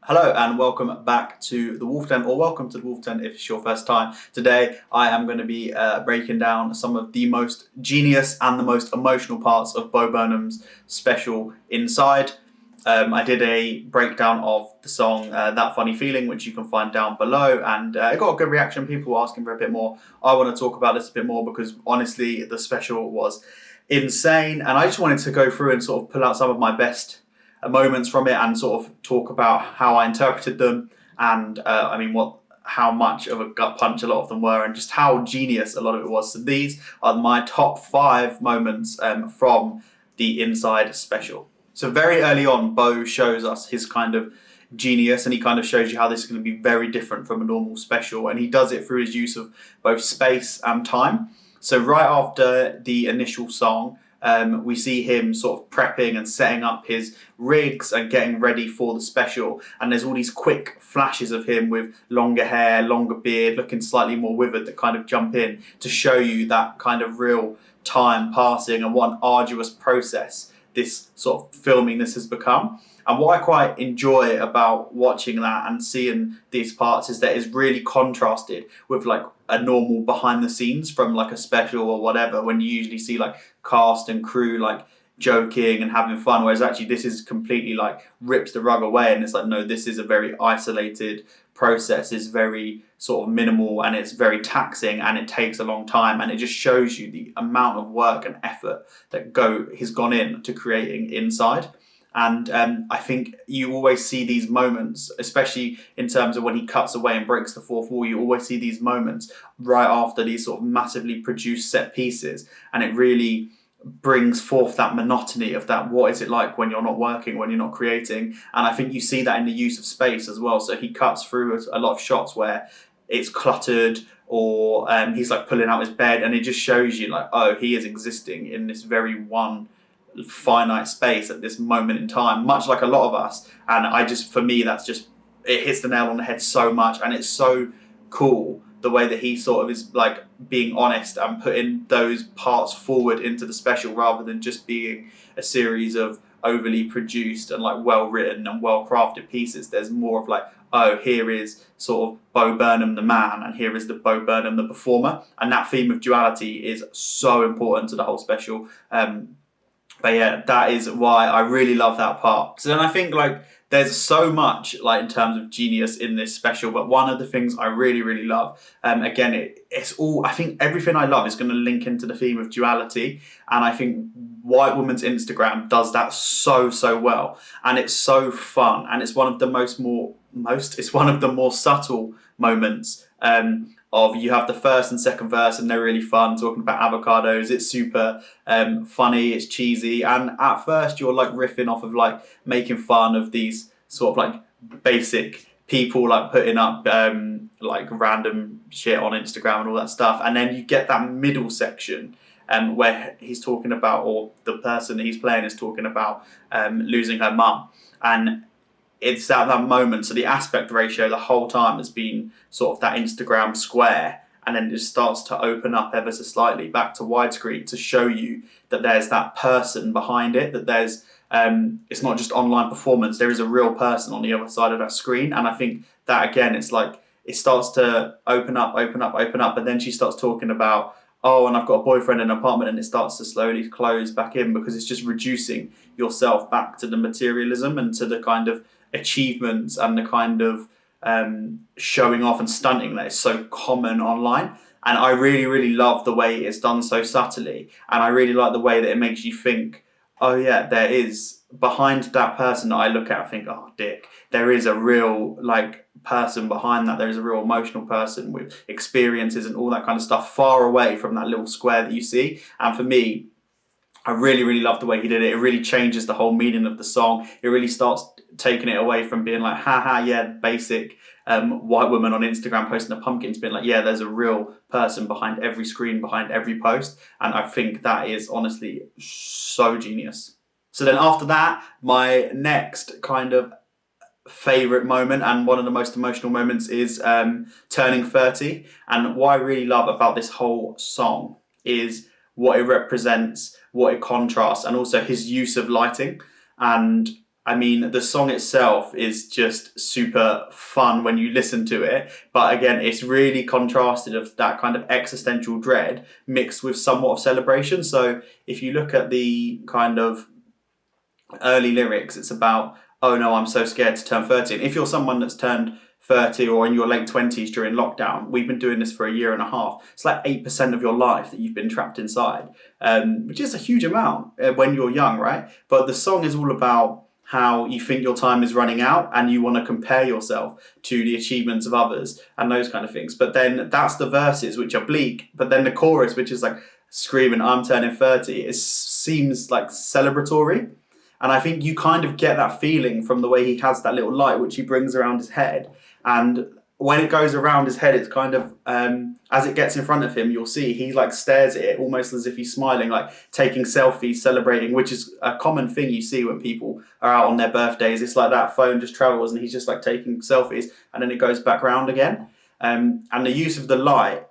Hello and welcome back to the Wolf Den, or welcome to the Wolf Den if it's your first time. Today I am going to be breaking down some of the most genius and the most emotional parts of Bo Burnham's special Inside. I did a breakdown of the song That Funny Feeling, which you can find down below, and it got a good reaction. People were asking for a bit more. I want to talk about this a bit more because honestly the special was insane, and I just wanted to go through and sort of pull out some of my best moments from it and sort of talk about how I interpreted them and how much of a gut punch a lot of them were and just how genius a lot of it was. So these are my top 5 moments from the Inside special. So very early on, Bo shows us his kind of genius, and he kind of shows you how this is going to be very different from a normal special, and he does it through his use of both space and time. So right after the initial song, we see him sort of prepping and setting up his rigs and getting ready for the special, and there's all these quick flashes of him with longer hair, longer beard, looking slightly more withered, that kind of jump in to show you that kind of real time passing and what an arduous process this sort of filming this has become. And what I quite enjoy about watching that and seeing these parts is that it's really contrasted with like a normal behind the scenes from like a special or whatever, when you usually see like cast and crew like joking and having fun, whereas actually this is completely like rips the rug away, and it's like, no, this is a very isolated process, is very sort of minimal, and it's very taxing, and it takes a long time, and it just shows you the amount of work and effort that has gone in to creating Inside. And I think you always see these moments, especially in terms of when he cuts away and breaks the fourth wall, you always see these moments right after these sort of massively produced set pieces, and it really brings forth that monotony of that, what is it like when you're not working, when you're not creating. And I think you see that in the use of space as well. So he cuts through a lot of shots where it's cluttered, or he's like pulling out his bed, and it just shows you like, oh, he is existing in this very one finite space at this moment in time, much like a lot of us. And for me, that's just, it hits the nail on the head so much, and it's so cool the way that he sort of is like being honest and putting those parts forward into the special, rather than just being a series of overly produced and like well written and well crafted pieces. There's more of like, oh, here is sort of Bo Burnham the man, and here is the Bo Burnham the performer, and that theme of duality is so important to the whole special. But yeah, that is why I really love that part. So then I think like there's so much like in terms of genius in this special, but one of the things I really, really love, again, it's all, I think everything I love is going to link into the theme of duality, and I think White Woman's Instagram does that so well, and it's so fun, and it's one of the it's one of the more subtle moments of, you have the first and second verse, and they're really fun, talking about avocados. It's super funny, it's cheesy, and at first you're like riffing off of like making fun of these sort of like basic people like putting up like random shit on Instagram and all that stuff, and then you get that middle section where he's talking about, or the person he's playing is talking about losing her mum, and it's at that moment. So the aspect ratio the whole time has been sort of that Instagram square, and then it just starts to open up ever so slightly back to widescreen to show you that there's that person behind it, that there's it's not just online performance, there is a real person on the other side of that screen. And I think that again, it's like it starts to open up, and then she starts talking about, oh, and I've got a boyfriend and an apartment, and it starts to slowly close back in, because it's just reducing yourself back to the materialism and to the kind of achievements and the kind of showing off and stunting that is so common online. And I really, really love the way it's done so subtly, and I really like the way that it makes you think, oh yeah, there is behind that person that I look at, I think, oh dick, there is a real like person behind that. There is a real emotional person with experiences and all that kind of stuff, far away from that little square that you see. And for me, I really, really love the way he did it. It really changes the whole meaning of the song. It really starts taking it away from being like, haha, yeah, basic white woman on Instagram posting a pumpkin, to being like, yeah, there's a real person behind every screen, behind every post. And I think that is honestly so genius. So then after that, my next kind of favourite moment, and one of the most emotional moments, is turning 30. And what I really love about this whole song is what it represents, what it contrasts, and also his use of lighting. And I mean, the song itself is just super fun when you listen to it. But again, it's really contrasted of that kind of existential dread mixed with somewhat of celebration. So if you look at the kind of early lyrics, it's about, oh no, I'm so scared to turn 30. And if you're someone that's turned 30 or in your late 20s during lockdown, we've been doing this for a year and a half. It's like 8% of your life that you've been trapped inside, which is a huge amount when you're young, right? But the song is all about how you think your time is running out and you want to compare yourself to the achievements of others and those kind of things. But then that's the verses, which are bleak. But then the chorus, which is like screaming, I'm turning 30, it seems like celebratory. And I think you kind of get that feeling from the way he has that little light, which he brings around his head. And when it goes around his head, it's kind of, as it gets in front of him, you'll see he like stares at it almost as if he's smiling, like taking selfies, celebrating, which is a common thing you see when people are out on their birthdays. It's like that phone just travels and he's just like taking selfies and then it goes back round again. And the use of the light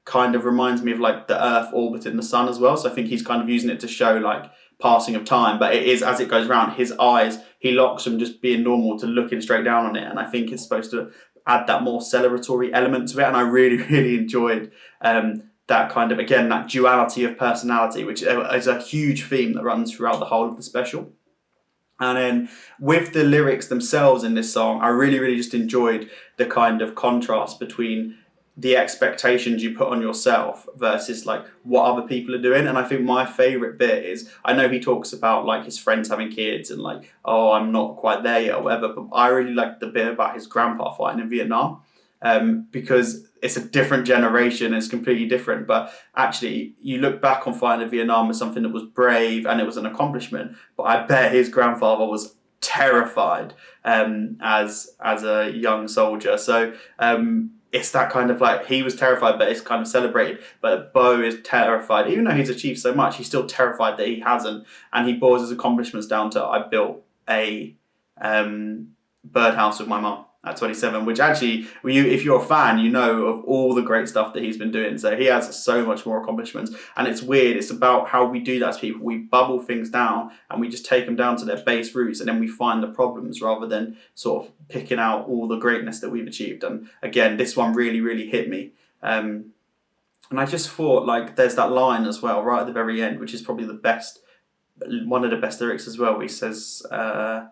kind of reminds me of like the Earth orbiting the sun as well. So I think he's kind of using it to show like passing of time, but it is as it goes around, his eyes, he locks from just being normal to looking straight down on it. And I think it's supposed to add that more celebratory element to it. And I really, really enjoyed that kind of, again, that duality of personality, which is a huge theme that runs throughout the whole of the special. And then with the lyrics themselves in this song, I really, really just enjoyed the kind of contrast between the expectations you put on yourself versus like what other people are doing. And I think my favorite bit is, I know he talks about like his friends having kids and like, oh, I'm not quite there yet or whatever, but I really like the bit about his grandpa fighting in Vietnam, because it's a different generation, it's completely different. But actually you look back on fighting in Vietnam as something that was brave and it was an accomplishment, but I bet his grandfather was terrified as a young soldier. So it's that kind of like, he was terrified, but it's kind of celebrated. But Bo is terrified. Even though he's achieved so much, he's still terrified that he hasn't. And he boils his accomplishments down to, I built a birdhouse with my mum at 27, which actually, if you're a fan, you know of all the great stuff that he's been doing. So he has so much more accomplishments. And it's weird. It's about how we do that as people. We bubble things down and we just take them down to their base roots, and then we find the problems rather than sort of picking out all the greatness that we've achieved. And again, this one really, really hit me. And I just thought, like, there's that line as well, right at the very end, which is probably the best, one of the best lyrics as well, where he says, I'll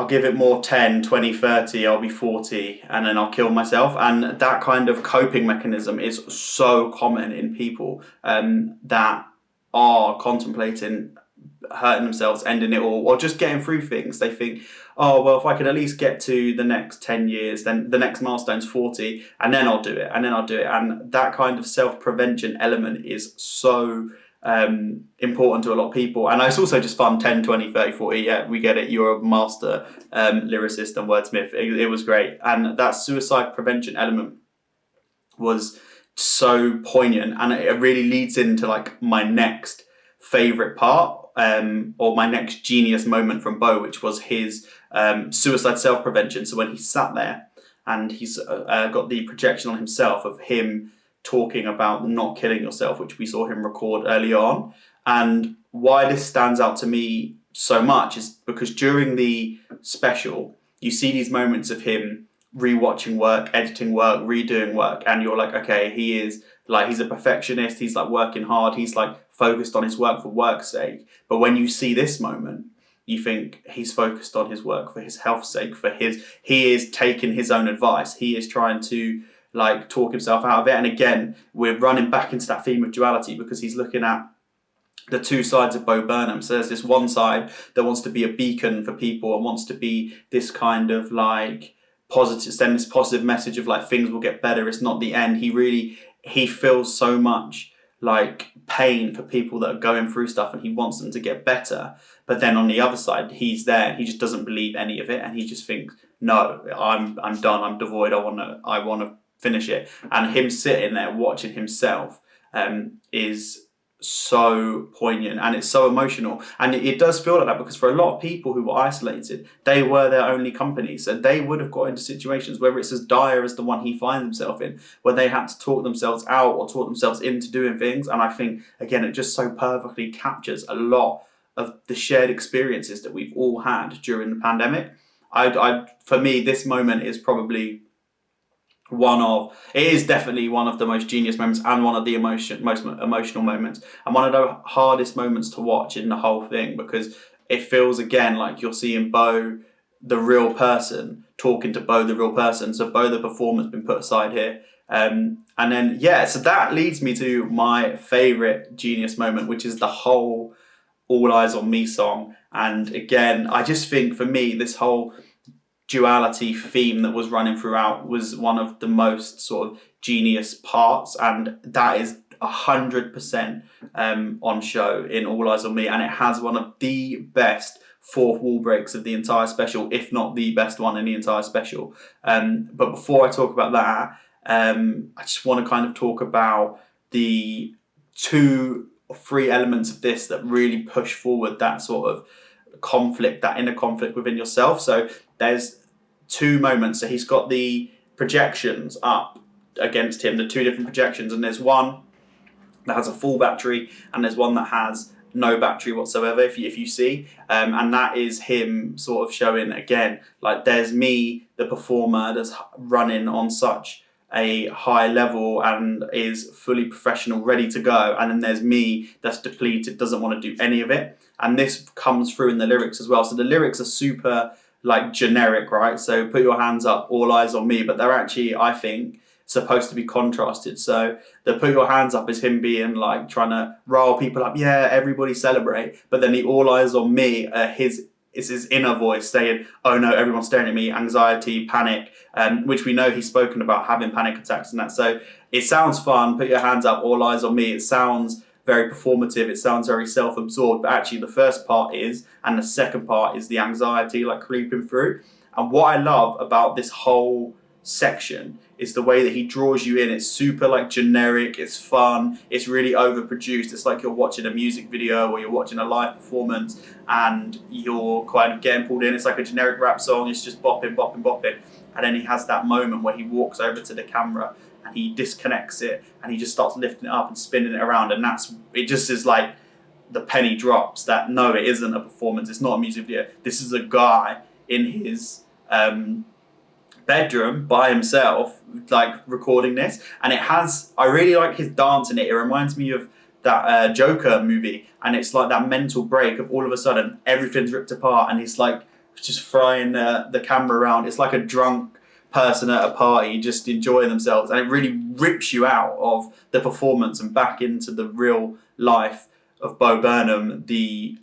give it more 10, 20, 30, I'll be 40, and then I'll kill myself. And that kind of coping mechanism is so common in people that are contemplating hurting themselves, ending it all, or just getting through things. They think, oh, well, if I could at least get to the next 10 years, then the next milestone's 40, and then I'll do it, and then I'll do it. And that kind of self-prevention element is so important to a lot of people. And it's also just fun. 10, 20, 30, 40, yeah, we get it, you're a master lyricist and wordsmith. It was great. And that suicide prevention element was so poignant, and it really leads into like my next favorite part, or my next genius moment from Bo, which was his suicide self-prevention. So when he sat there and he's got the projection on himself of him talking about not killing yourself, which we saw him record early on. And why this stands out to me so much is because during the special, you see these moments of him rewatching work, editing work, redoing work, and you're like, okay, he is like, he's a perfectionist, he's like working hard, he's like focused on his work for work's sake. But when you see this moment, you think he's focused on his work for his health's sake, he is taking his own advice, he is trying to like talk himself out of it. And again, we're running back into that theme of duality, because he's looking at the two sides of Bo Burnham. So there's this one side that wants to be a beacon for people and wants to be this kind of like positive, send this positive message of like things will get better, it's not the end. He feels so much like pain for people that are going through stuff, and he wants them to get better. But then on the other side, he's there and he just doesn't believe any of it, and he just thinks, no, I'm done, I'm devoid, I wanna finish it. And him sitting there watching himself is so poignant, and it's so emotional. And it does feel like that, because for a lot of people who were isolated, they were their only company. So they would have got into situations, whether it's as dire as the one he finds himself in, where they had to talk themselves out or talk themselves into doing things. And I think, again, it just so perfectly captures a lot of the shared experiences that we've all had during the pandemic. For me, this moment is probably it is definitely one of the most genius moments and one of the most emotional moments, and one of the hardest moments to watch in the whole thing, because it feels again like you're seeing Bo, the real person, talking to Bo, the real person. So Bo, the performer's been put aside here. And then, so that leads me to my favourite genius moment, which is the whole All Eyes on Me song. And again, I just think for me, this whole duality theme that was running throughout was one of the most sort of genius parts, and that is 100% on show in All Eyes on Me, and it has one of the best fourth wall breaks of the entire special, if not the best one in the entire special. But before I talk about that, I just want to kind of talk about the 2 or 3 elements of this that really push forward that sort of conflict, that inner conflict within yourself. So there's 2 moments. So he's got the projections up against him, the 2 different projections, and there's one that has a full battery and there's one that has no battery whatsoever, if you see, and that is him sort of showing again, like, there's me, the performer, that's running on such a high level and is fully professional, ready to go, and then there's me that's depleted, doesn't want to do any of it. And this comes through in the lyrics as well. So the lyrics are super like generic, right? So put your hands up, all eyes on me, but they're actually, I think, supposed to be contrasted. So the put your hands up is him being like trying to rile people up, yeah, everybody celebrate, but then the all eyes on me, it's his inner voice saying, oh no, everyone's staring at me, anxiety, panic, which we know he's spoken about having panic attacks and that. So it sounds fun, put your hands up, all eyes on me. It sounds very performative, it sounds very self-absorbed, but actually the first part is, and the second part is the anxiety like creeping through. And what I love about this whole section is the way that he draws you in. It's super like generic, it's fun, it's really overproduced. It's like you're watching a music video or you're watching a live performance and you're kind of getting pulled in. It's like a generic rap song, it's just bopping, bopping, bopping. And then he has that moment where he walks over to the camera and he disconnects it and he just starts lifting it up and spinning it around, and it just is like the penny drops that no, it isn't a performance, it's not a music video, this is a guy in his bedroom by himself, like recording this. And I really like his dance in it. It reminds me of that Joker movie, and it's like that mental break of all of a sudden everything's ripped apart and he's like just frying the camera around. It's like a drunk person at a party just enjoying themselves, and it really rips you out of the performance and back into the real life of Bo Burnham, the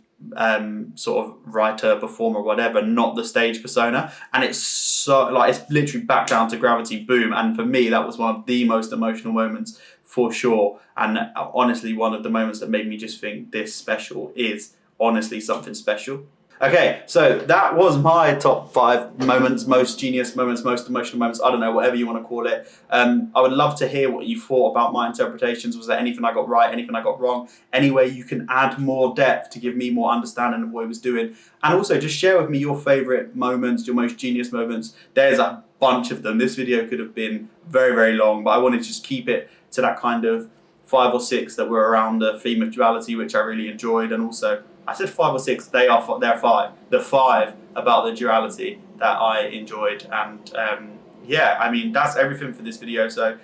sort of writer, performer, whatever, not the stage persona. And it's so like, it's literally back down to gravity, boom. And for me, that was one of the most emotional moments for sure, and honestly one of the moments that made me just think this special is honestly something special. Okay, so that was my top 5 moments, most genius moments, most emotional moments, I don't know, whatever you want to call it. I would love to hear what you thought about my interpretations. Was there anything I got right, anything I got wrong? Any way you can add more depth to give me more understanding of what he was doing? And also just share with me your favourite moments, your most genius moments. There's a bunch of them. This video could have been very, very long, but I wanted to just keep it to that kind of 5 or 6 that were around the theme of duality, which I really enjoyed. And also, I said 5 or 6, they're 5. The 5 about the duality that I enjoyed. And I mean, that's everything for this video. So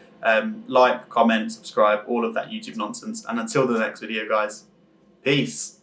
like, comment, subscribe, all of that YouTube nonsense. And until the next video, guys, peace.